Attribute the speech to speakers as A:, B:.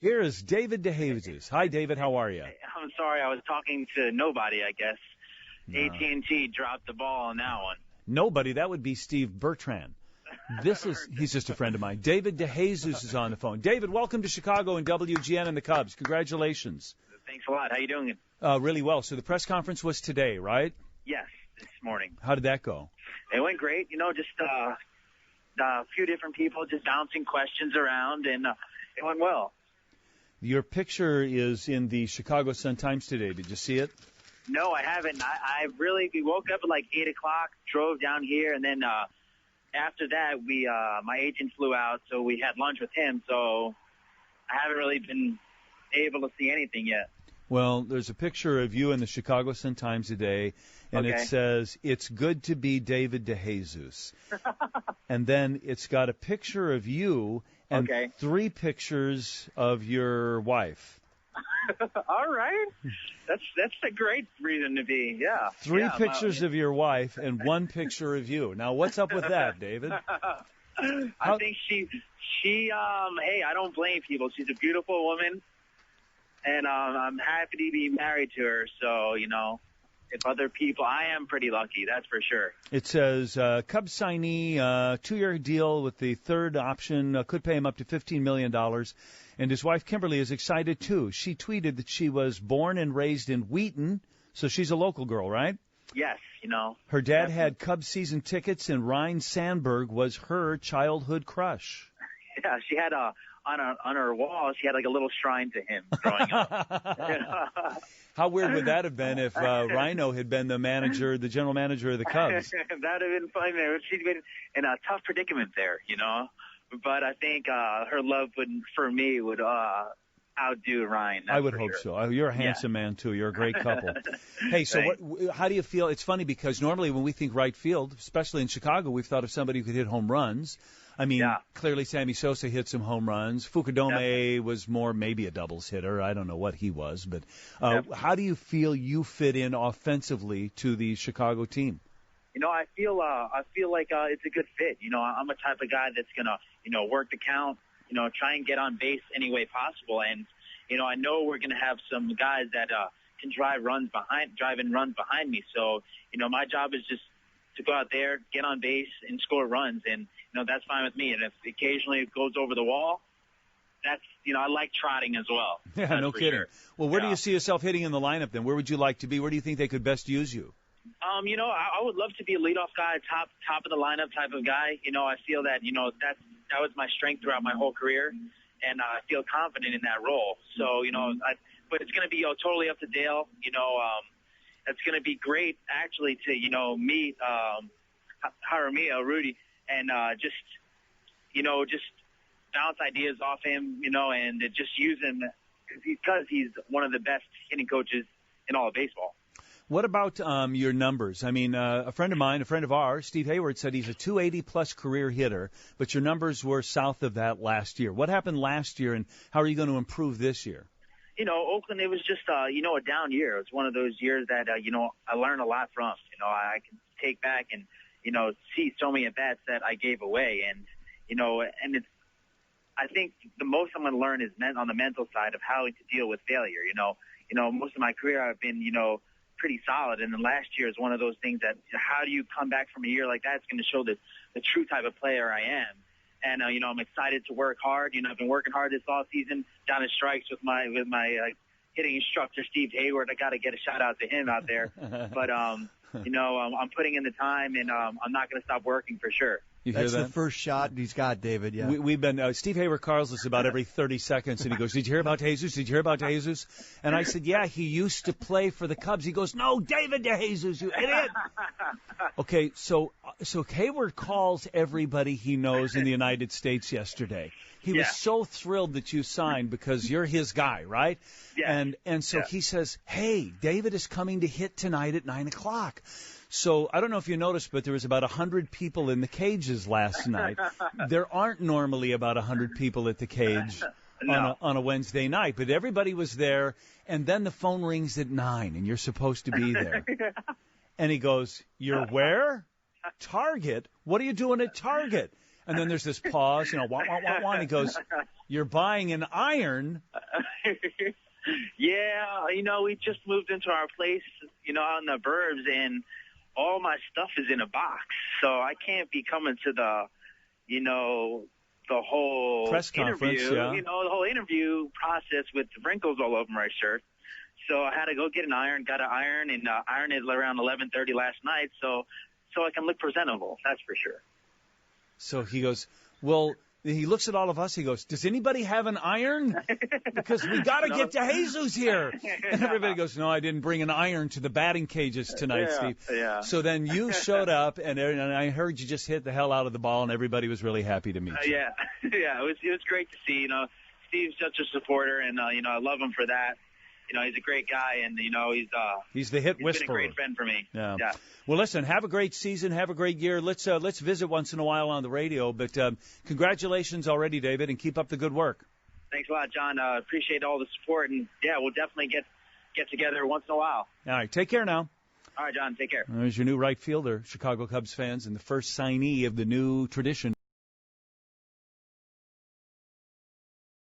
A: Here is David DeJesus. Hi, David. How are you?
B: I'm sorry. I was talking to nobody, I guess.
A: No.
B: AT&T dropped the ball on that one.
A: Nobody. That would be Steve Bertrand. He's just a friend of mine. David DeJesus is on the phone. David, welcome to Chicago and WGN and the Cubs. Congratulations.
B: Thanks a lot. How you doing?
A: Really well. So the press conference was today, right?
B: Yes, this morning.
A: How did that go?
B: It went great. Just a few different people just bouncing questions around, and it went well.
A: Your picture is in the Chicago Sun-Times today. Did you see it?
B: No, I haven't. We woke up at like 8 o'clock, drove down here, and then after that, my agent flew out, so we had lunch with him, so I haven't really been able to see anything yet.
A: Well, there's a picture of you in the Chicago Sun-Times today, and It says, "It's good to be David DeJesus." And then it's got a picture of you and 3 pictures of your wife.
B: All right. That's a great reason to be, yeah.
A: 3 pictures of your wife and 1 picture of you. Now, what's up with that, David?
B: I think hey, I don't blame people. She's a beautiful woman, and I'm happy to be married to her. So, if other people, I am pretty lucky, that's for sure.
A: It says, Cubs signee, 2-year deal with the third option, could pay him up to $15 million. And his wife, Kimberly, is excited, too. She tweeted that she was born and raised in Wheaton, so she's a local girl, right?
B: Yes,
A: Her dad had Cubs season tickets, and Ryne Sandberg was her childhood crush.
B: Yeah, she had on her wall, she had like a little shrine to him growing up.
A: How weird would that have been if Rhino had been the general manager of the Cubs?
B: That would have been funny. She'd been in a tough predicament there, But I think her love for me would outdo Ryan.
A: I would hope so. You're a handsome man, too. You're a great couple. Hey, so how do you feel? It's funny because normally when we think right field, especially in Chicago, we've thought of somebody who could hit home runs. I mean, clearly Sammy Sosa hit some home runs. Fukudome was more maybe a doubles hitter. I don't know what he was. But how do you feel you fit in offensively to the Chicago team?
B: I feel like it's a good fit. I'm a type of guy that's gonna, work the count, try and get on base any way possible. And, I know we're gonna have some guys that can drive in runs behind me. So, my job is just to go out there, get on base, and score runs. And, that's fine with me. And if occasionally it goes over the wall, that's, I like trotting as well.
A: Yeah, no kidding. Sure. Well, where do you see yourself hitting in the lineup then? Where would you like to be? Where do you think they could best use you?
B: I would love to be a leadoff guy, top of the lineup type of guy. I feel that, that was my strength throughout my whole career, and I feel confident in that role. So, but it's going to be totally up to Dale. It's going to be great actually to, meet Jaramillo, Rudy, and just bounce ideas off him, and just use him because he's one of the best hitting coaches in all of baseball.
A: What about your numbers? I mean, a friend of ours, Steve Hayward, said he's a 280-plus career hitter, but your numbers were south of that last year. What happened last year, and how are you going to improve this year?
B: Oakland, it was just, a down year. It was one of those years that, I learned a lot from. I can take back and, see so many at-bats that I gave away. And, and it's, I think the most I'm going to learn is on the mental side of how to deal with failure. Most of my career I've been, pretty solid. And then last year is one of those things that how do you come back from a year like that? It's going to show the true type of player I am. And, I'm excited to work hard. I've been working hard this all season down at strikes with my hitting instructor, Steve Hayward. I got to get a shout out to him out there. But, I'm putting in the time, and I'm not going to stop working for sure.
C: That's the first shot he's got, David. Yeah,
A: we've been Steve Hayward calls us about every 30 seconds, and he goes, "Did you hear about Jesus? Did you hear about Jesus?" And I said, "Yeah, he used to play for the Cubs." He goes, "No, David DeJesus, you idiot." Okay, so Hayward calls everybody he knows in the United States yesterday. He was so thrilled that you signed because you're his guy, right?
B: Yeah.
A: And so he says, "Hey, David is coming to hit tonight at 9 o'clock." So I don't know if you noticed, but there was about 100 people in the cages last night. There aren't normally about 100 people at the cage on a Wednesday night, but everybody was there, and then the phone rings at 9, and you're supposed to be there. And he goes, "You're where?" "Target? What are you doing at Target?" And then there's this pause, wah, wah, wah, wah, and he goes, You're buying an iron?
B: Yeah, we just moved into our place, out in the burbs, and all my stuff is in a box. So I can't be coming to the whole
A: press conference,
B: interview,
A: yeah.
B: the whole interview process with the wrinkles all over my shirt. So I had to go get an iron, got an iron, and ironed it around 11:30 last night so I can look presentable, that's for sure.
A: So he goes, well, he looks at all of us, he goes, does anybody have an iron? Because we got to get to Jesus here. And everybody goes, no, I didn't bring an iron to the batting cages tonight, Steve.
B: Yeah.
A: So then you showed up, and I heard you just hit the hell out of the ball, and everybody was really happy to meet you.
B: Yeah, it was great to see. Steve's such a supporter, and I love him for that. He's a great guy, and
A: he's the hit whisperer.
B: He's been a great friend for me.
A: Yeah. Well, listen, have a great season, have a great year. Let's visit once in a while on the radio. But congratulations already, David, and keep up the good work.
B: Thanks a lot, John. Appreciate all the support, and we'll definitely get together once in a while.
A: All right, take care now.
B: All right, John, take care.
A: There's your new right fielder, Chicago Cubs fans, and the first signee of the new tradition.